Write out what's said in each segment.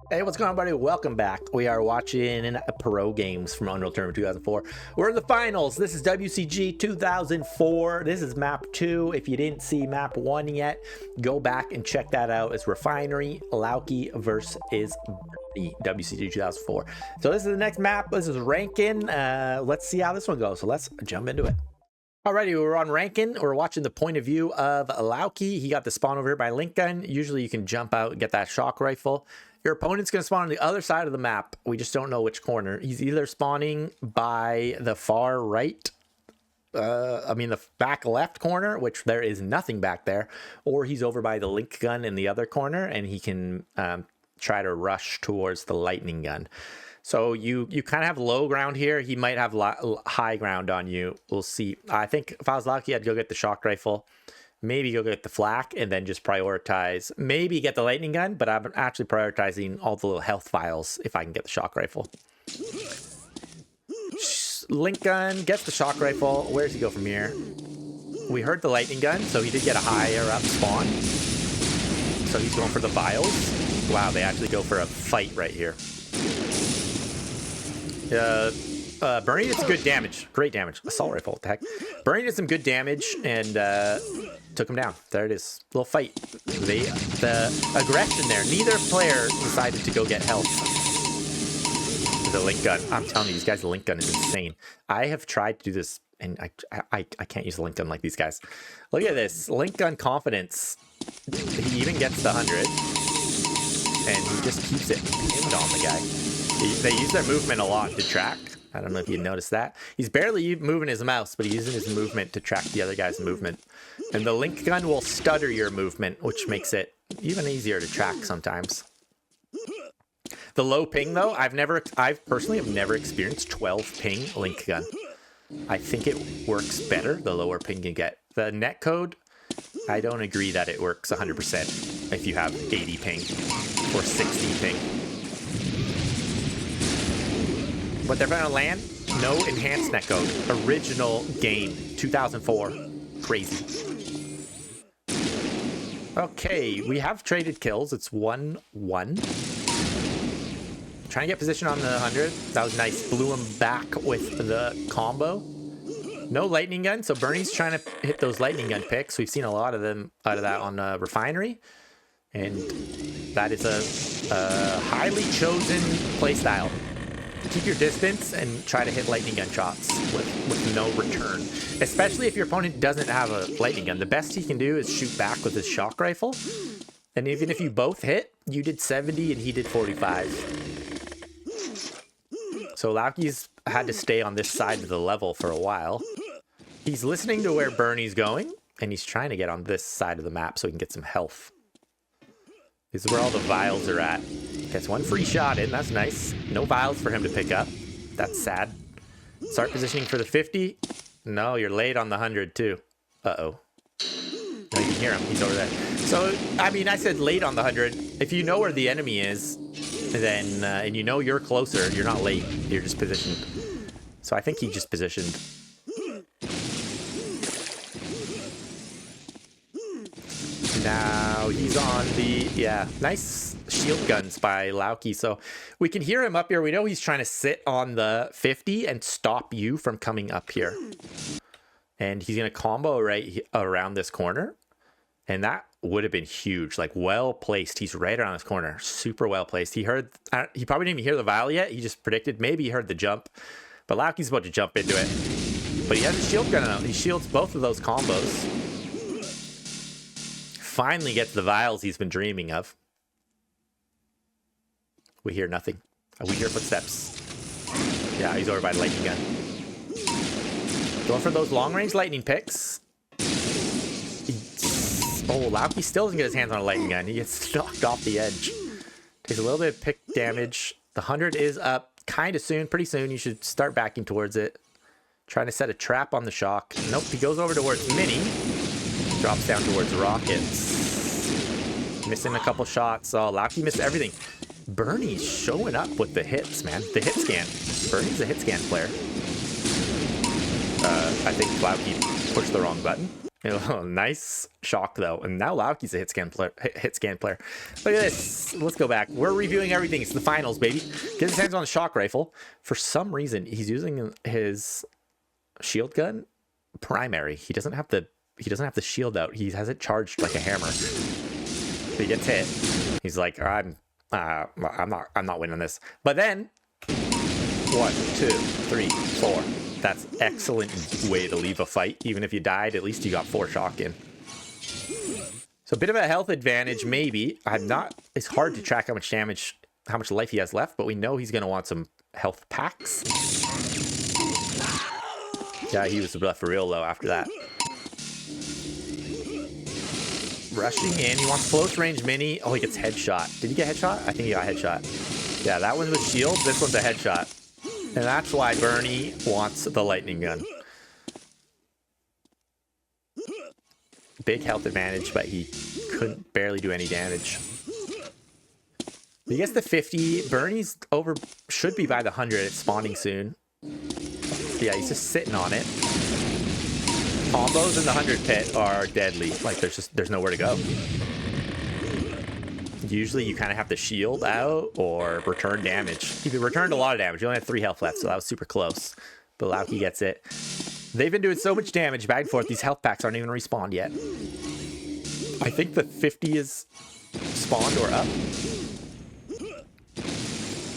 Hey, what's going on, buddy? Welcome back. We are watching pro games from Unreal Tournament 2004. We're in the finals. This is WCG 2004. This is map 2. If you didn't see map 1 yet, go back and check that out. It's Refinery, Lauke versus Burnie, WCG 2004. So this is the next map. This is Rankin. Let's see how this one goes. So let's jump into it. Alrighty, we're on Rankin. We're watching the point of view of Lauke. He got the spawn over here by link gun. Usually you can jump out and get that shock rifle. Your opponent's going to spawn on the other side of the map. We just don't know which corner. He's either spawning by the far right, the back left corner, which there is nothing back there, or he's over by the link gun in the other corner, and he can try to rush towards the lightning gun. So you kind of have low ground here. He might have high ground on you. We'll see. I think if I was Lauke, I'd go get the shock rifle. Maybe go get the flak and then just prioritize. Maybe get the lightning gun, but I'm actually prioritizing all the little health vials if I can get the shock rifle. Link gun gets the shock rifle. Where does he go from here? We heard the lightning gun, so he did get a higher up spawn. So he's going for the vials. Wow, they actually go for a fight right here. Burnie did some good damage. Great damage. Assault rifle, what the heck? Burnie did some good damage and took him down. There it is. Little fight. The aggression there. Neither player decided to go get health. The link gun. I'm telling you, these guys, the link gun is insane. I have tried to do this, and I can't use the link gun like these guys. Look at this. Link gun confidence. He even gets the 100. And he just keeps it pinned on the guy. They use their movement a lot to track. I don't know if you noticed that. He's barely moving his mouse, but he's using his movement to track the other guy's movement. And the link gun will stutter your movement, which makes it even easier to track sometimes. The low ping, though, I personally have never experienced 12 ping link gun. I think it works better the lower ping you get. The net code, I don't agree that it works 100% if you have 80 ping or 60 ping. But they're gonna land, no enhanced netcode. Original game, 2004. Crazy. Okay, we have traded kills. It's 1-1. Trying to get position on the 100. That was nice. Blew him back with the combo. No lightning gun, so Burnie's trying to hit those lightning gun picks. We've seen a lot of them out of that on Refinery. And that is a highly chosen playstyle. Keep your distance and try to hit lightning gun shots with no return. Especially if your opponent doesn't have a lightning gun. The best he can do is shoot back with his shock rifle. And even if you both hit, you did 70 and he did 45. So Lauke's had to stay on this side of the level for a while. He's listening to where Burnie's going, and he's trying to get on this side of the map so he can get some health. This is where all the vials are at. Gets one free shot in, that's nice. No vials for him to pick up. That's sad. Start positioning for the 50. No, you're late on the 100 too. Uh-oh. No, you can hear him, he's over there. So, I mean, I said late on the 100. If you know where the enemy is, then, and you know you're closer, you're not late, you're just positioned. So I think he just positioned. Now he's on the, yeah, nice shield guns by Lauke. So we can hear him up here. We know he's trying to sit on the 50 and stop you from coming up here. And he's going to combo right around this corner. And that would have been huge, like well placed. He's right around this corner, super well placed. He heard, he probably didn't even hear the vial yet. He just predicted, maybe he heard the jump. But Lauke's about to jump into it. But he has a shield gun out. He shields both of those combos. Finally gets the vials he's been dreaming of. We hear nothing. We hear footsteps. Yeah, he's over by the lightning gun. Going for those long-range lightning picks. Oh, Lauke still doesn't get his hands on a lightning gun. He gets knocked off the edge. Takes a little bit of pick damage. The 100 is up kind of soon. Pretty soon. You should start backing towards it. Trying to set a trap on the shock. Nope, he goes over towards Mini. Drops down towards rockets. Missing a couple shots. Oh, Lauke missed everything. Burnie's showing up with the hits, man. The hit scan. Burnie's a hit scan player. I think Lauke pushed the wrong button. Oh, nice shock though, and now Lauke's a hit scan player. Look at this. Let's go back. We're reviewing everything. It's the finals, baby. Gets his hands on the shock rifle. For some reason, he's using his shield gun primary. He doesn't have the shield out. He has it charged like a hammer. So he gets hit. He's like, I'm not winning this. But then 1, 2, 3, 4. That's excellent way to leave a fight. Even if you died, at least you got 4 shock in. So a bit of a health advantage, maybe. It's hard to track how much damage, how much life he has left, but we know he's going to want some health packs. Yeah, he was left for real low after that. Rushing in, he wants close range mini. Oh, he gets headshot. Did he get headshot? I think he got headshot. Yeah, that one's with shield. This one's a headshot. And that's why Burnie wants the lightning gun. Big health advantage, but he couldn't barely do any damage. He gets the 50. Burnie's should be by the 100. It's spawning soon. Yeah, he's just sitting on it. Combos in the 100 pit are deadly. Like there's nowhere to go. Usually you kind of have to shield out or return damage. He returned a lot of damage. You only had 3 health left, so that was super close. But Lauke gets it. They've been doing so much damage back and forth. These health packs aren't even respawned yet. I think the 50 is spawned or up.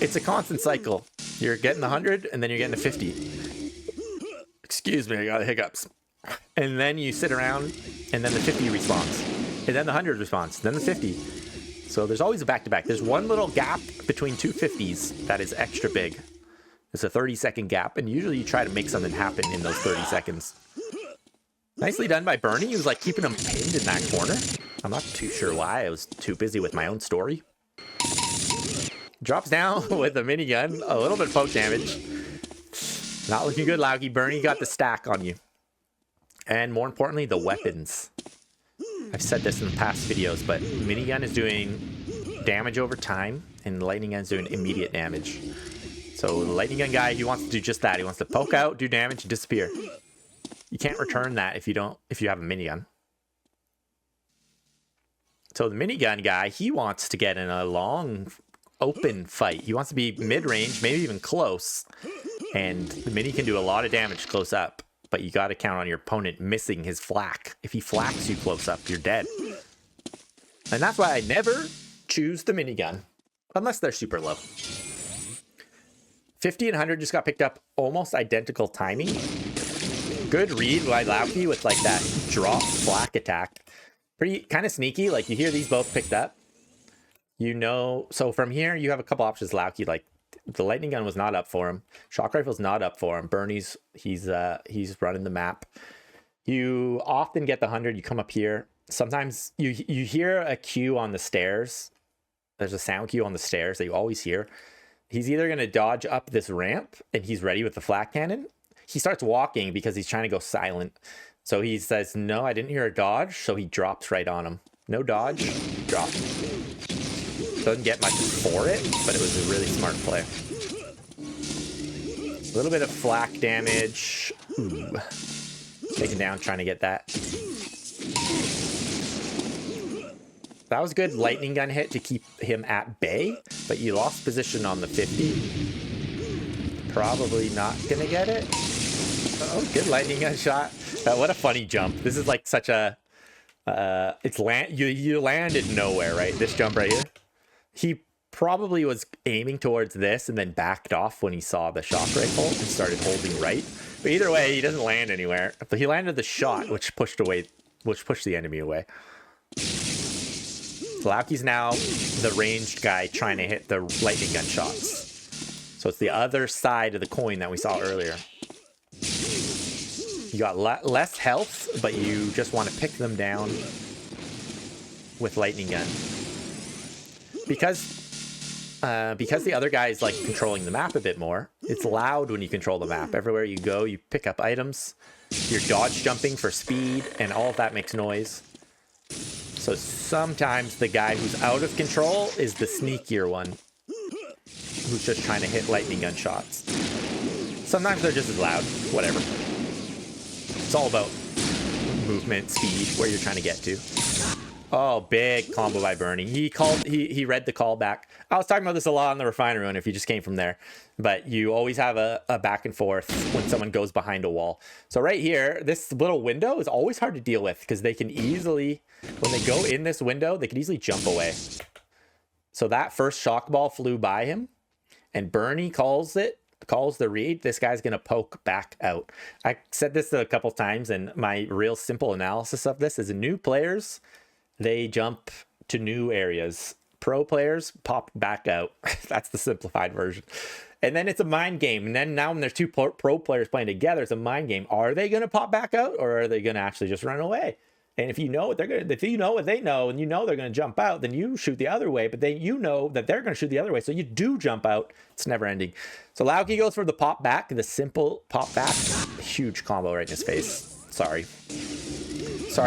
It's a constant cycle. You're getting the 100 and then you're getting the 50. Excuse me, I got hiccups. And then you sit around and then the 50 respawns. And then the 100 respawns. Then the 50. So there's always a back-to-back. There's one little gap between 2 50s that is extra big. It's a 30-second gap, and usually you try to make something happen in those 30 seconds. Nicely done by Burnie. He was like keeping him pinned in that corner. I'm not too sure why. I was too busy with my own story. Drops down with a minigun. A little bit of poke damage. Not looking good, Lauke. Burnie got the stack on you. And more importantly, the weapons. I've said this in the past videos, but minigun is doing damage over time, and the lightning gun is doing immediate damage. So the lightning gun guy, he wants to do just that. He wants to poke out, do damage, and disappear. You can't return that if you have a minigun. So the minigun guy, he wants to get in a long, open fight. He wants to be mid-range, maybe even close. And the mini can do a lot of damage close up. But you got to count on your opponent missing his flak. If he flaks you close up, you're dead. And that's why I never choose the minigun. Unless they're super low. 50 and 100 just got picked up. Almost identical timing. Good read by Lauke with like that drop flak attack. Pretty kind of sneaky. Like you hear these both picked up. You know, so from here you have a couple options, Lauke. Like the lightning gun was not up for him. Shock rifle's not up for him. Burnie's he's running the map. You often get the 100. You come up here. Sometimes you hear a cue on the stairs. There's a sound cue on the stairs that you always hear. He's either going to dodge up this ramp and he's ready with the flak cannon. He starts walking because he's trying to go silent. So he says, no, I didn't hear a dodge. So he drops right on him. No dodge, drop. Doesn't get much for it, but it was a really smart play. A little bit of flak damage. Ooh. Taken down, trying to get that. That was a good lightning gun hit to keep him at bay, but you lost position on the 50. Probably not gonna get it. Oh, good lightning gun shot. What a funny jump. This is like such a... you landed nowhere, right? This jump right here. He probably was aiming towards this and then backed off when he saw the shock rifle and started holding right. But either way, he doesn't land anywhere. But he landed the shot, which pushed the enemy away. Lauke's now the ranged guy trying to hit the lightning gun shots. So it's the other side of the coin that we saw earlier. You got less health, but you just want to pick them down with lightning gun. Because the other guy is like controlling the map a bit more, it's loud when you control the map. Everywhere you go, you pick up items. You're dodge jumping for speed, and all of that makes noise. So sometimes the guy who's out of control is the sneakier one, who's just trying to hit lightning gun shots. Sometimes they're just as loud. Whatever. It's all about movement speed where you're trying to get to. Oh, big combo by Burnie. He read the call back. I was talking about this a lot on the refinery run if you just came from there. But you always have a back and forth when someone goes behind a wall. So right here, this little window is always hard to deal with because they can easily, when they go in this window, they can easily jump away. So that first shock ball flew by him, and Burnie calls the read. This guy's going to poke back out. I said this a couple times, and my real simple analysis of this is new players, they jump to new areas. Pro players pop back out. That's the simplified version. And then it's a mind game. And then now when there's two pro players playing together, it's a mind game. Are they going to pop back out, or are they going to actually just run away? And if you know what they're going to, if you know what they know, and you know they're going to jump out, then you shoot the other way. But then you know that they're going to shoot the other way, so you do jump out. It's never ending. So Lauke goes for the pop back, the simple pop back. Huge combo right in his face. Sorry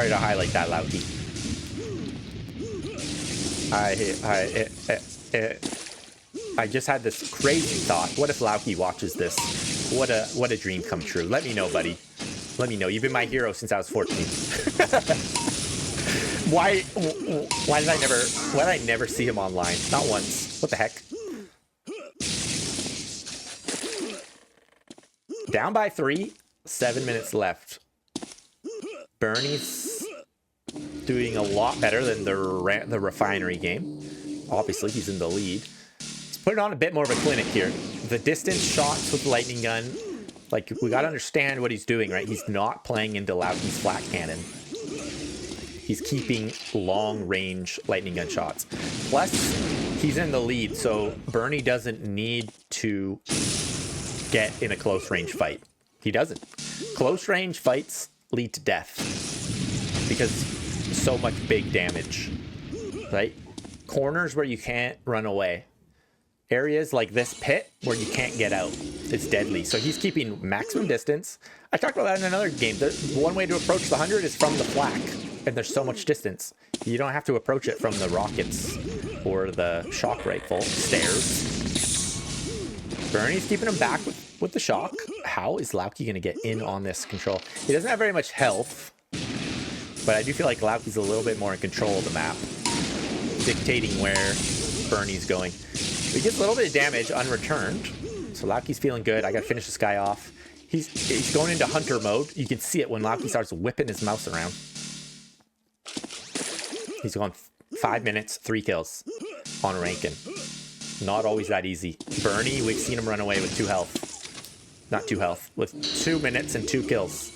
to highlight that, Lauke. I just had this crazy thought. What if Lauke watches this? What a dream come true. Let me know, buddy. Let me know. You've been my hero since I was 14. Why did I never see him online? Not once. What the heck? Down by 3, 7 minutes left. Burnie's doing a lot better than the refinery game. Obviously, he's in the lead. He's putting on a bit more of a clinic here. The distance shots with lightning gun, like, we got to understand what he's doing, right? He's not playing into Lauke's flat cannon. He's keeping long-range lightning gun shots. Plus, he's in the lead, so Burnie doesn't need to get in a close-range fight. He doesn't. Close-range fights lead to death because so much big damage, right? Corners where you can't run away. Areas like this pit where you can't get out. It's deadly. So he's keeping maximum distance. I talked about that in another game. One way to approach the 100 is from the flak, and there's so much distance. You don't have to approach it from the rockets or the shock rifle stairs. Burnie's keeping him back with the shock. How is Lauke going to get in on this control? He doesn't have very much health, but I do feel like Lauke's a little bit more in control of the map, dictating where Burnie's going. He gets a little bit of damage unreturned, so Lauke's feeling good. I got to finish this guy off. He's going into hunter mode. You can see it when Lauke starts whipping his mouse around. He's going 5 minutes, 3 kills on Rankin. Not always that easy. Burnie, we've seen him run away with 2 health. Not 2 health, with 2 minutes and 2 kills.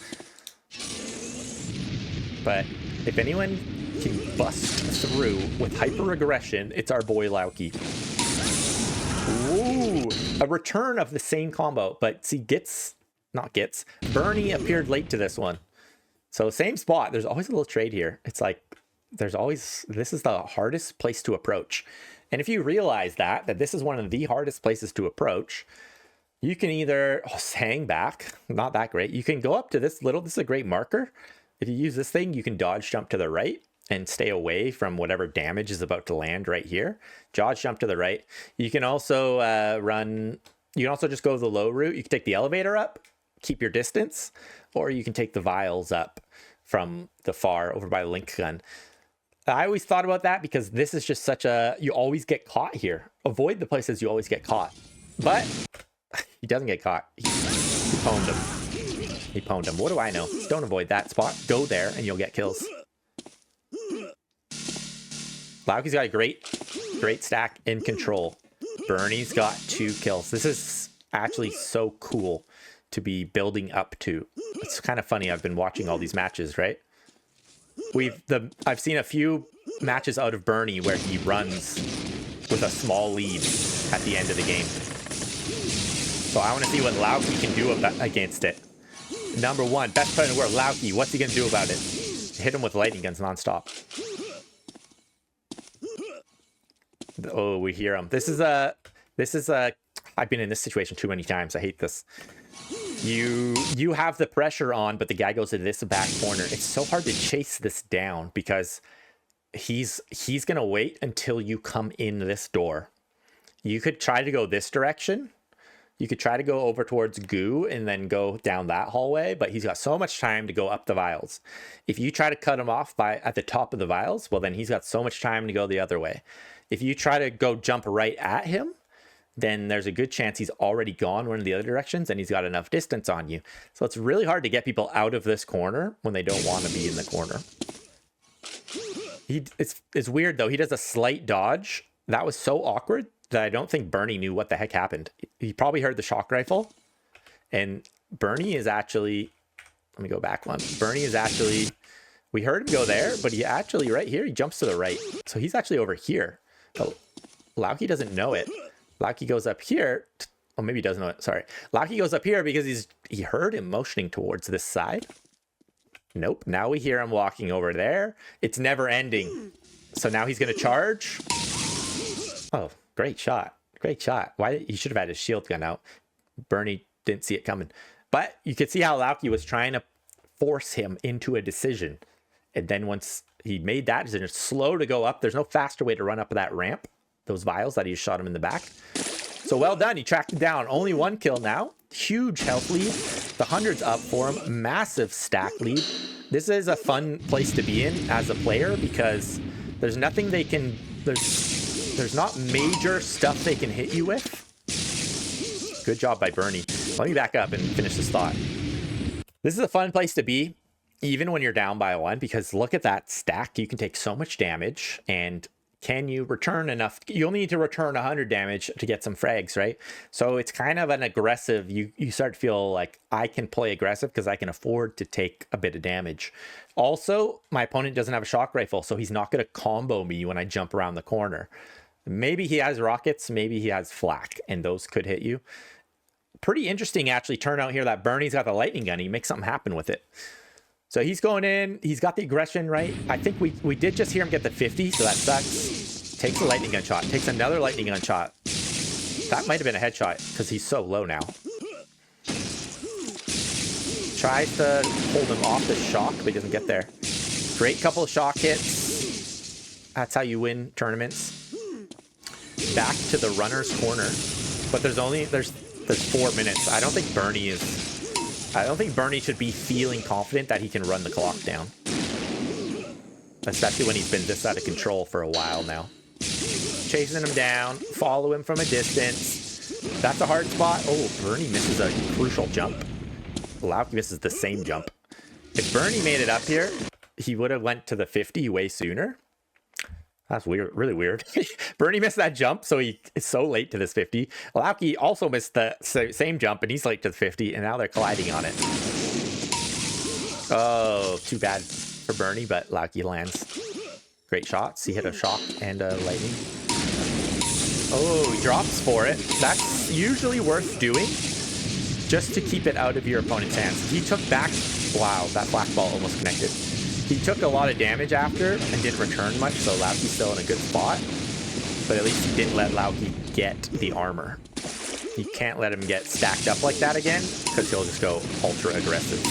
But if anyone can bust through with hyper aggression, it's our boy Lauke. Ooh, a return of the same combo, but see, Burnie appeared late to this one. So same spot. There's always a little trade here. It's like, this is the hardest place to approach. And if you realize that this is one of the hardest places to approach, you can either hang back, not that great. You can go up to this is a great marker. If you use this thing, you can dodge jump to the right and stay away from whatever damage is about to land right here. Dodge jump to the right. You can also you can also just go the low route. You can take the elevator up, keep your distance, or you can take the vials up from the far over by the link gun. I always thought about that because this is just you always get caught here. Avoid the places you always get caught. But he doesn't get caught. He pwned him. He pwned him. What do I know? Don't avoid that spot. Go there and you'll get kills. Lauke's got a great stack in control. Burnie's got 2 kills. This is actually so cool to be building up to. It's kind of funny. I've been watching all these matches, right? I've seen a few matches out of Burnie where he runs with a small lead at the end of the game. So I want to see what Lauke can do against it. Number 1, best player in the world, Lauke. What's he going to do about it? Hit him with lightning guns nonstop. Oh, we hear him. This is I've been in this situation too many times. I hate this. You have the pressure on, but the guy goes to this back corner. It's so hard to chase this down because he's gonna wait until you come in this door. You could try to go this direction, You could try to go over towards goo and then go down that hallway, but he's got so much time to go up the vials. If you try to cut him off at the top of the vials, well, then he's got so much time to go the other way. If you try to go jump right at him, then there's a good chance he's already gone one of the other directions and he's got enough distance on you. So it's really hard to get people out of this corner when they don't want to be in the corner. It's weird though. He does a slight dodge. That was so awkward that I don't think Burnie knew what the heck happened. He probably heard the shock rifle. And Burnie is actually, let me go back one. Burnie is actually, we heard him go there, but he actually right here, he jumps to the right. So he's actually over here. But Lauke doesn't know it. Lauke goes up here. Oh, maybe he doesn't know it. Sorry. Lauke goes up here because he heard him motioning towards this side. Nope. Now we hear him walking over there. It's never ending. So now he's going to charge. Oh, great shot. Great shot. Why? He should have had his shield gun out. Burnie didn't see it coming. But you could see how Lauke was trying to force him into a decision. And then once he made that decision, it's slow to go up. There's no faster way to run up that ramp. Those vials that he just shot him in the back. So well done. He tracked him down. Only 1 kill now. Huge health lead. The 100's up for him. Massive stack lead. This is a fun place to be in as a player because there's nothing they can... There's not major stuff they can hit you with. Good job by Burnie. Let me back up and finish this thought. This is a fun place to be, even when you're down by 1, because look at that stack. You can take so much damage, and can you return enough? You only need to return 100 damage to get some frags, right? So it's kind of an aggressive, you start to feel like I can play aggressive because I can afford to take a bit of damage. Also, my opponent doesn't have a shock rifle, so he's not going to combo me when I jump around the corner. Maybe he has rockets, maybe he has flak, and those could hit you. Pretty interesting, actually, turnout here that Burnie's got the lightning gun. He makes something happen with it. So he's going in. He's got the aggression, right? I think we did just hear him get the 50, so that sucks. Takes a lightning gun shot. Takes another lightning gun shot. That might have been a headshot because he's so low now. Tries to hold him off the shock, but he doesn't get there. Great couple of shock hits. That's how you win tournaments. Back to the runner's corner. But there's 4 minutes. I don't think Burnie should be feeling confident that he can run the clock down. Especially when he's been this out of control for a while now. Chasing him down, follow him from a distance. That's a hard spot. Oh, Burnie misses a crucial jump. Lauke misses the same jump. If Burnie made it up here, he would have went to the 50 way sooner. That's weird, really weird. Burnie missed that jump, so he is so late to this 50. Lauke also missed the same jump, and he's late to the 50, and now they're colliding on it. Oh, too bad for Burnie, but Lauke lands. Great shots. He hit a shock and a lightning. Oh, he drops for it. That's usually worth doing, just to keep it out of your opponent's hands. He took back... Wow, that black ball almost connected. He took a lot of damage after and didn't return much, so Lauke's still in a good spot. But at least he didn't let Lauke get the armor. You can't let him get stacked up like that again, because he'll just go ultra aggressive.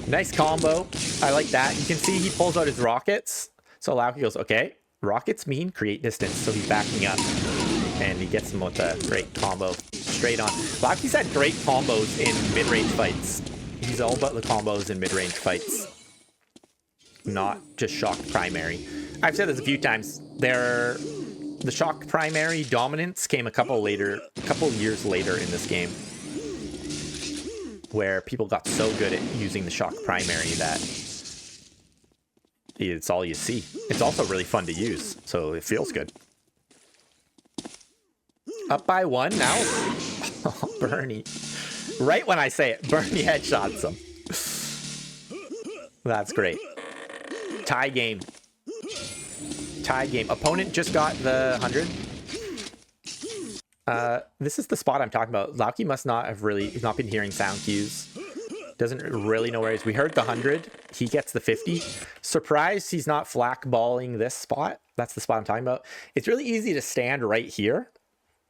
Nice combo. I like that. You can see he pulls out his rockets. So Lauke goes, okay, rockets mean create distance. So he's backing up. And he gets him with a great combo straight on. Lauke's had great combos in mid-range fights. He's all about the combos in mid-range fights. Not just shock primary. I've said this a few times. The shock primary dominance came a couple years later in this game, where people got so good at using the shock primary that it's all you see. It's also really fun to use, so it feels good. Up by 1 now. Oh, Burnie. Right when I say it, Burnie headshots him. That's great. Tie game. Tie game. Opponent just got the 100. This is the spot I'm talking about. Lauke must not have he's not been hearing sound cues. Doesn't really know where he is. We heard the 100. He gets the 50. Surprised he's not flak balling this spot. That's the spot I'm talking about. It's really easy to stand right here.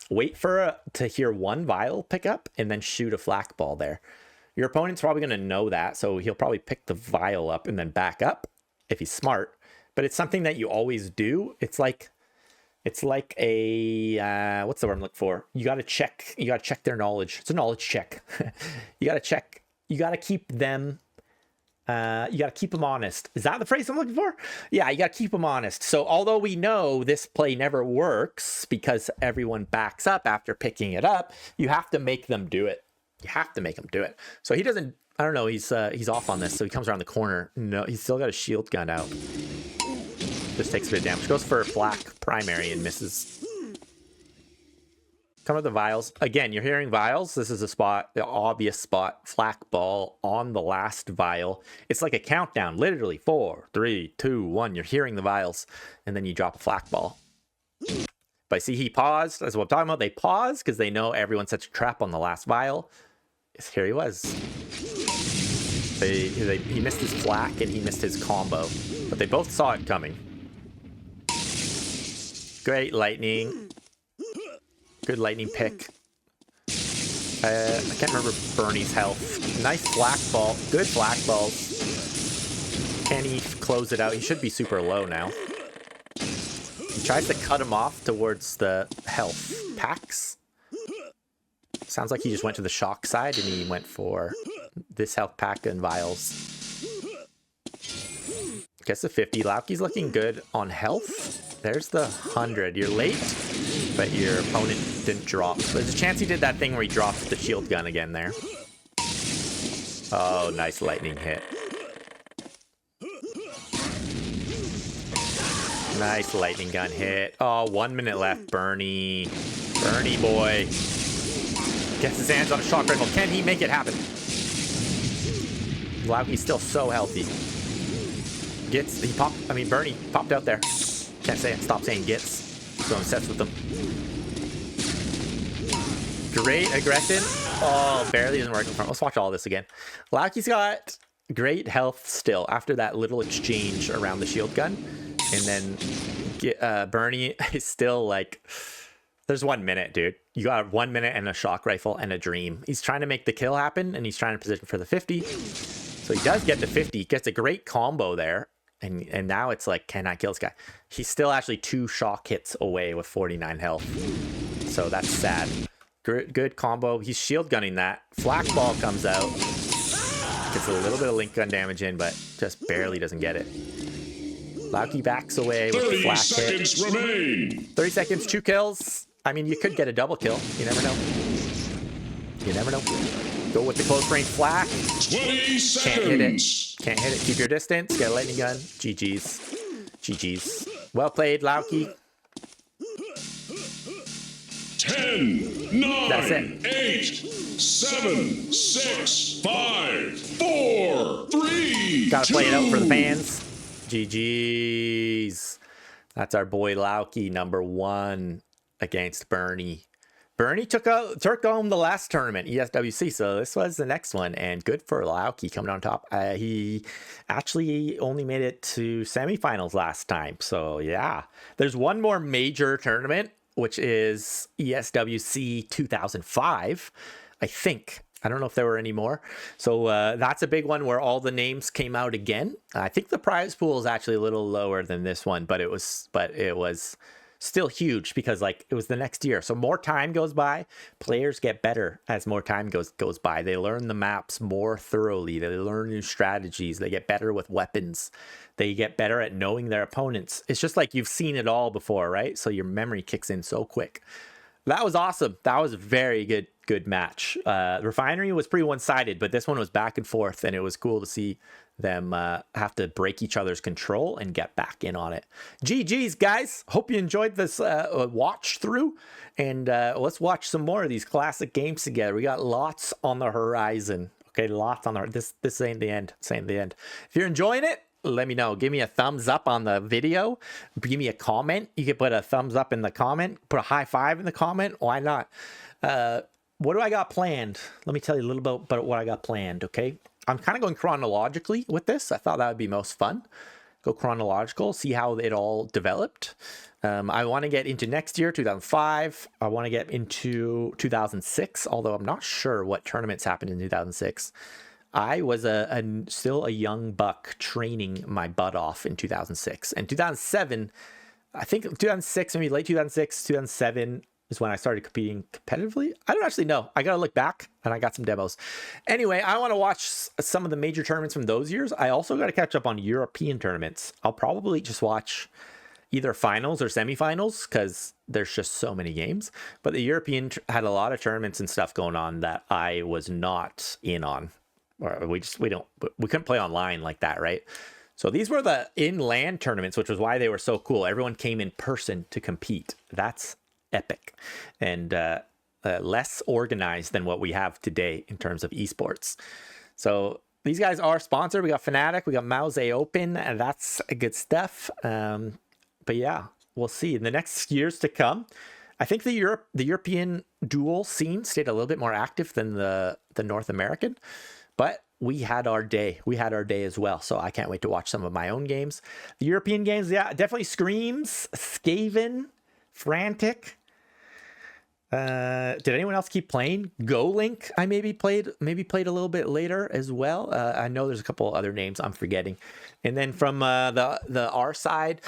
Wait to hear one vial pick up and then shoot a flak ball there. Your opponent's probably going to know that, so he'll probably pick the vial up and then back up if he's smart. But it's something that you always do. It's like It's like a what's the word I'm looking for? You got to check their knowledge. It's a knowledge check. You got to check. You got to keep them. You got to keep them honest. Is that the phrase I'm looking for? Yeah, you got to keep them honest. So although we know this play never works because everyone backs up after picking it up, you have to make them do it. You have to make them do it. So he doesn't. I don't know. He's off on this. So he comes around the corner. No, he's still got a shield gun out. Just takes a bit of damage. Goes for a black primary and misses. Come with the vials. Again, you're hearing vials. This is a spot, the obvious spot. Flak ball on the last vial. It's like a countdown. Literally 4, 3, 2, 1. You're hearing the vials. And then you drop a flak ball. But see, he paused. That's what I'm talking about. They pause because they know everyone's such a trap on the last vial. Here he was. He missed his flak and he missed his combo. But they both saw it coming. Great lightning. Good lightning pick. I can't remember Burnie's health. Nice flak ball. Good flak balls. Can he close it out? He should be super low now. He tries to cut him off towards the health packs. Sounds like he just went to the shock side and he went for this health pack and vials. Gets the 50. Lauke's looking good on health. There's the 100. You're late, but your opponent didn't drop. There's a chance he did that thing where he dropped the shield gun again there. Oh, nice lightning hit. Nice lightning gun hit. Oh, 1 minute left. Burnie boy. Gets his hands on a shock rifle. Can he make it happen? Lauke's still so healthy. Burnie popped out there. Can't say it. Stop saying gets. So I'm obsessed with them. Great aggression. Oh, barely doesn't work in front. Let's watch all this again. Lauke's got great health still after that little exchange around the shield gun. And then Burnie is still like, there's 1 minute, dude. You got 1 minute and a shock rifle and a dream. He's trying to make the kill happen and he's trying to position for the 50. So he does get the 50. Gets a great combo there. And now it's like, can I kill this guy? He's still actually 2 shock hits away with 49 health. So that's sad. Good combo. He's shield gunning that. Flak ball comes out. Gets a little bit of link gun damage in, but just barely doesn't get it. Lauke backs away with the flak hit. 30 seconds remain. 30 seconds, 2 kills. I mean, you could get a double kill. You never know. You never know. Go with the close range flak. 20 seconds. Can't hit it. Can't hit it. Keep your distance. Get a lightning gun. GG's. GG's. Well played, Lauke. 10, 9, That's it. 8, 7, 6, 5, 4, 3. Gotta play it out for the fans. GG's. That's our boy Lauke, number 1 against Burnie. Burnie took home the last tournament, ESWC, so this was the next one, and good for Lauke coming on top. He actually only made it to semifinals last time, so yeah. There's one more major tournament, which is ESWC 2005, I think. I don't know if there were any more. So that's a big one where all the names came out again. I think the prize pool is actually a little lower than this one, but it was still huge because like it was the next year. So more time goes by, players get better as more time goes by. They learn the maps more thoroughly. They learn new strategies. They get better with weapons. They get better at knowing their opponents. It's just like you've seen it all before, right? So your memory kicks in so quick. That was awesome. That was a very good match. Refinery was pretty one-sided, but this one was back and forth, and it was cool to see them have to break each other's control and get back in on it. GG's, guys. Hope you enjoyed this watch through, and let's watch some more of these classic games together. We got lots on the horizon. Okay, lots on the this ain't the end. This ain't the end. If you're enjoying it, let me know. Give me a thumbs up on the video. Give me a comment. You can put a thumbs up in the comment. Put a high five in the comment. Why not? What do I got planned? Let me tell you a little bit about what I got planned, okay? I'm kind of going chronologically with this. I thought that would be most fun. Go chronological, see how it all developed. I want to get into next year, 2005. I want to get into 2006, although I'm not sure what tournaments happened in 2006. I was still a young buck training my butt off in 2006. And 2007, I think 2006, maybe late 2006, 2007 is when I started competing competitively. I don't actually know. I got to look back, and I got some demos. Anyway, I want to watch some of the major tournaments from those years. I also got to catch up on European tournaments. I'll probably just watch either finals or semifinals because there's just so many games. But the European had a lot of tournaments and stuff going on that I was not in on. Or we couldn't play online like that, right? So these were the inland tournaments, which was why they were so cool. Everyone came in person to compete. That's epic and less organized than what we have today in terms of esports. So these guys are sponsored. We got Fnatic, we got Mouse Open, and that's good stuff. But yeah, we'll see in the next years to come. I think the European duel scene stayed a little bit more active than the North American, but we had our day. We had our day as well. So I can't wait to watch some of my own games. The European games, yeah, definitely Screams, Skaven, Frantic. Did anyone else keep playing? GoLink, I maybe played a little bit later as well. I know there's a couple other names I'm forgetting. And then from the R side,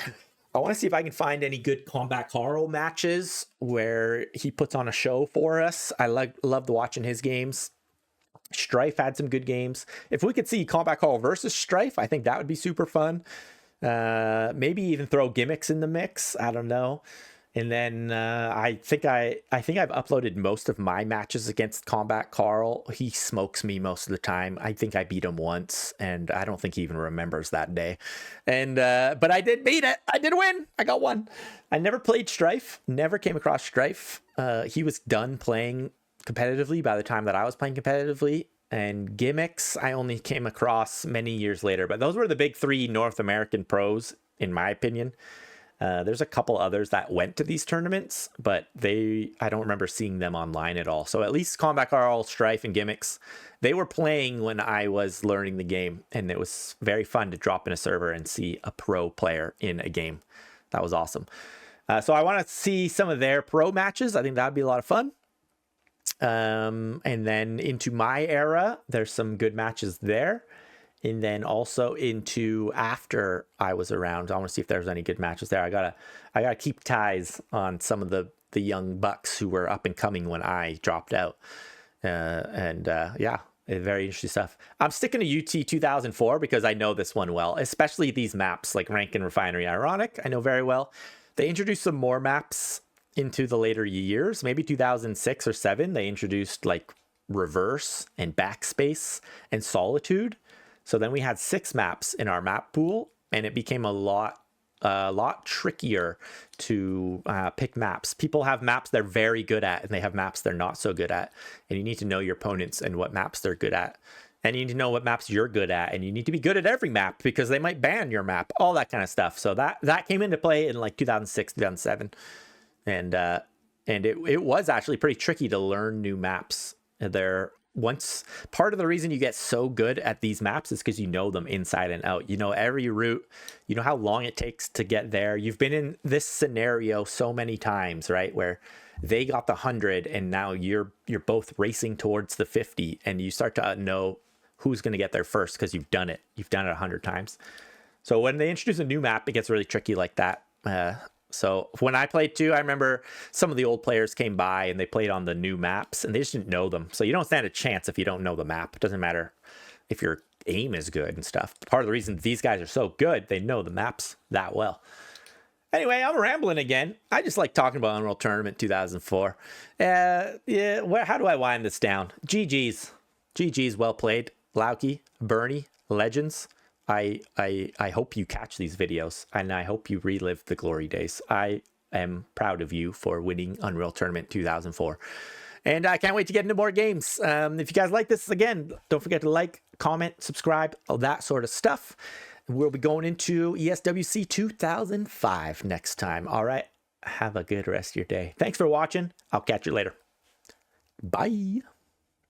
I want to see if I can find any good Combat Carl matches where he puts on a show for us. I loved watching his games. Strife had some good games. If we could see Combat Carl versus Strife, I think that would be super fun. Maybe even throw gimmicks in the mix. I don't know. And then I think I've uploaded most of my matches against Combat Carl. He smokes me most of the time. I think I beat him once, and I don't think he even remembers that day. And but I did beat it. I did win. I got one. I never played Strife. Never came across Strife. He was done playing competitively by the time that I was playing competitively. And gimmicks, I only came across many years later. But those were the big three North American pros, in my opinion. There's a couple others that went to these tournaments, but I don't remember seeing them online at all. So at least Combat Carl, Strife, and Gimmicks, they were playing when I was learning the game, and it was very fun to drop in a server and see a pro player in a game. That was awesome. So I want to see some of their pro matches. I think that would be a lot of fun. And then into my era, there's some good matches there. And then also into after I was around, I want to see if there's any good matches there. I gotta keep ties on some of the young bucks who were up and coming when I dropped out. Yeah, very interesting stuff. I'm sticking to UT2004 because I know this one well, especially these maps like Rankin, Refinery, Ironic. I know very well. They introduced some more maps into the later years, maybe 2006 or 7. They introduced like Reverse and Backspace and Solitude. So then we had 6 maps in our map pool, and it became a lot trickier to pick maps. People have maps they're very good at, and they have maps they're not so good at. And you need to know your opponents and what maps they're good at. And you need to know what maps you're good at, and you need to be good at every map because they might ban your map, all that kind of stuff. So that came into play in like 2006, 2007. And it was actually pretty tricky to learn new maps. Part of the reason you get so good at these maps is because you know them inside and out. You know every route, you know how long it takes to get there. You've been in this scenario so many times, right? Where they got the 100 and now you're both racing towards the 50, and you start to know who's going to get there first because you've done it. You've done it 100 times. So when they introduce a new map, it gets really tricky like that. So when I played too, I remember some of the old players came by and they played on the new maps and they just didn't know them. So you don't stand a chance if you don't know the map. It doesn't matter if your aim is good and stuff. Part of the reason these guys are so good, they know the maps that well. Anyway, I'm rambling again. I just like talking about Unreal Tournament 2004. How do I wind this down? GG's, well played. Lauke, Burnie, Legends. I hope you catch these videos, and I hope you relive the glory days. I am proud of you for winning Unreal Tournament 2004. And I can't wait to get into more games. If you guys like this, again, don't forget to like, comment, subscribe, all that sort of stuff. We'll be going into ESWC 2005 next time. All right. Have a good rest of your day. Thanks for watching. I'll catch you later. Bye.